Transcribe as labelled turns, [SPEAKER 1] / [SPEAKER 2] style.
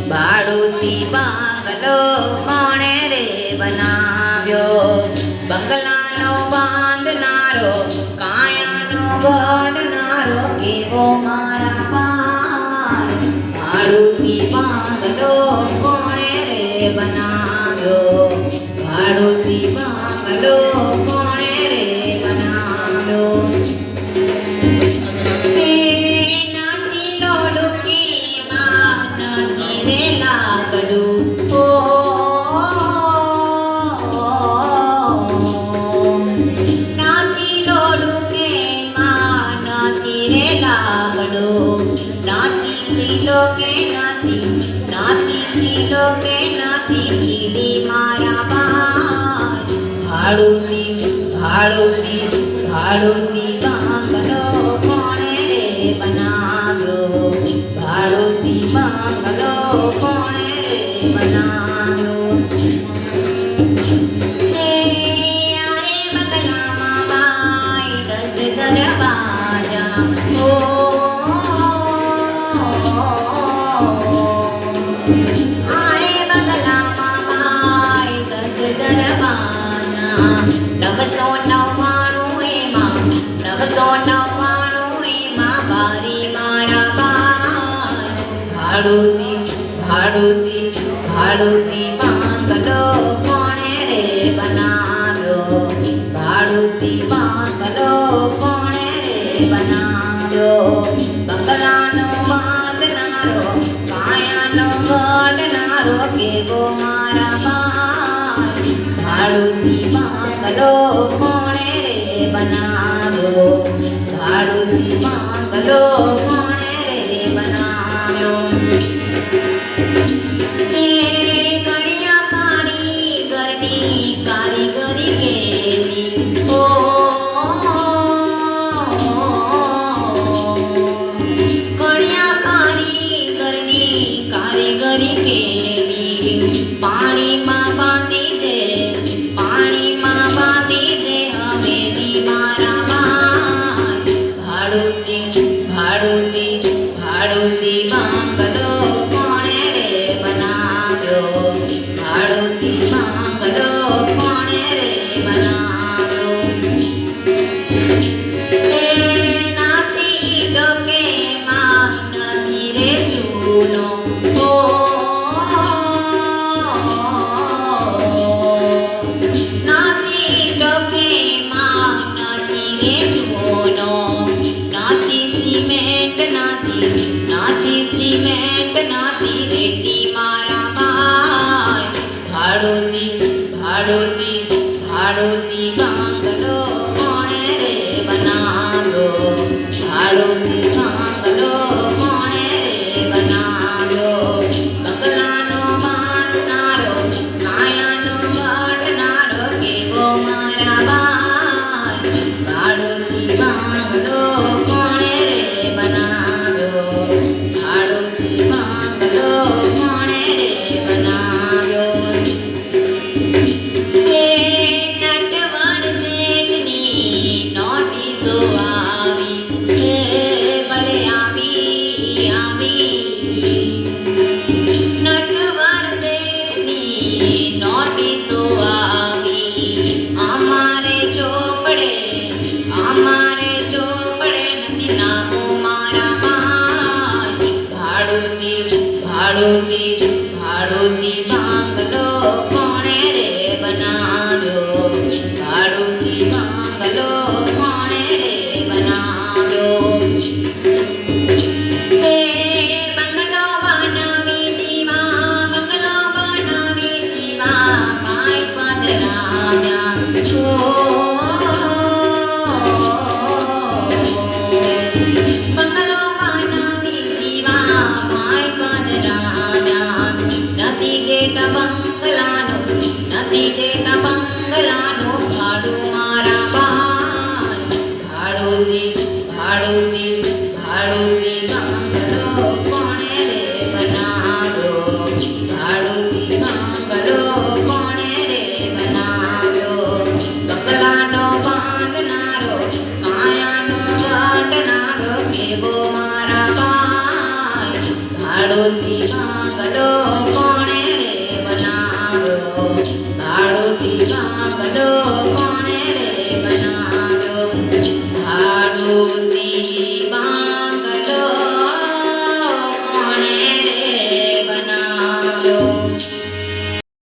[SPEAKER 1] ભાડુતી બંગલો કોણે રે બનાવ્યો? બંગલાનો બાંધનારો, કાયાનો ઘડનારો કેવો મારા ભાઈ? ભાડુતી બંગલો કોણે રે બનાવ્યો? ભાડુતી બંગલો કોણે રે બનાવ્યો? ભાડુતી બંગલો કોણે રે બનાવ્યો? ભાડુતી બંગલો કોણે રે બનાવ્યો? યારે બંગલામાં બાઈ 10 દરવાજા, આરે બંગલામાં બાઈ 10 દરવાજા, 999 એમાં બારી મારા ભાઈ. ભાડુતી બંગલો કોણે રે બનાવ્યો? ભાડુતી બંગલો કોણે રે બનાવ્યો? બંગલાનો બાંધનારો, કાયાનો ઘડનારો કેવો મારા ભાઈ? ભાડુતી બંગલો કોણે રે બનાવ્યો? ભાડુતી બંગલો કોણે રે બનાવ્યો? ઘડિયા કારીગરની કારીગરી કેવી, ઘડિયા કારીગરની કારીગરી કેવી? પાણીમાં બાંધી છે હવેલી મારા ભાઈ. ભાડુતી બંગલો કોણે રે બનાવ્યો? ભાડુતી બંગલો કોણે રે બનાવ્યો? નાથી ઈટો કે માં નથી રે ચૂનો, નાથી ઈટો કે માં નથી રે ચૂનો, નાથી સિમેન્ટ નાથી રેતી મારા ભાઈ. ભાડુતી બંગલો કોણે રે બનાવ્યો? ભાડુતી બંગલો કોણે રે બનાવ્યો? બંગલાનો બાંધનારો, કાયાનો ઘડનારો કેવો મારા ભાઈ? ભાડુતી બંગલો કોણે રે બનાવ્યો? ભાડુતી બંગલો કોણે રે બનાવ્યો? નટવર શેઠની નોટિસો આવી, ભલે આવી. નટવર શેઠની નોટિસો આવી, અમારે ચોપડે નથી નામું મારા ભાઈ. ભાડુતી બંગલો કોણે રે બનાવ્યો? ભાડુતી બંગલો કોણે રે બનાવ્યો? બંગલો બનાવી જીવા ભાઈ પધરાવ્યા. બંગલો બનાવી જીવા ભાઈ પધરાવ્યા. નથી દેતા બંગલાનું ભાડું મારા ભાઈ. ભાડુતી બંગલો કોણે રે બનાવ્યો? ભાડુતી બંગલો કોણે રે બનાવ્યો? બંગલાનો બાંધનારો, કાયાનો ઘડનારો કેવો મારા ભાઈ? ભાડુતી બંગલો કોણે રે બનાવ્યો ભાડુતી બંગલો કોણે રે બનાવ્યો ભાડુતી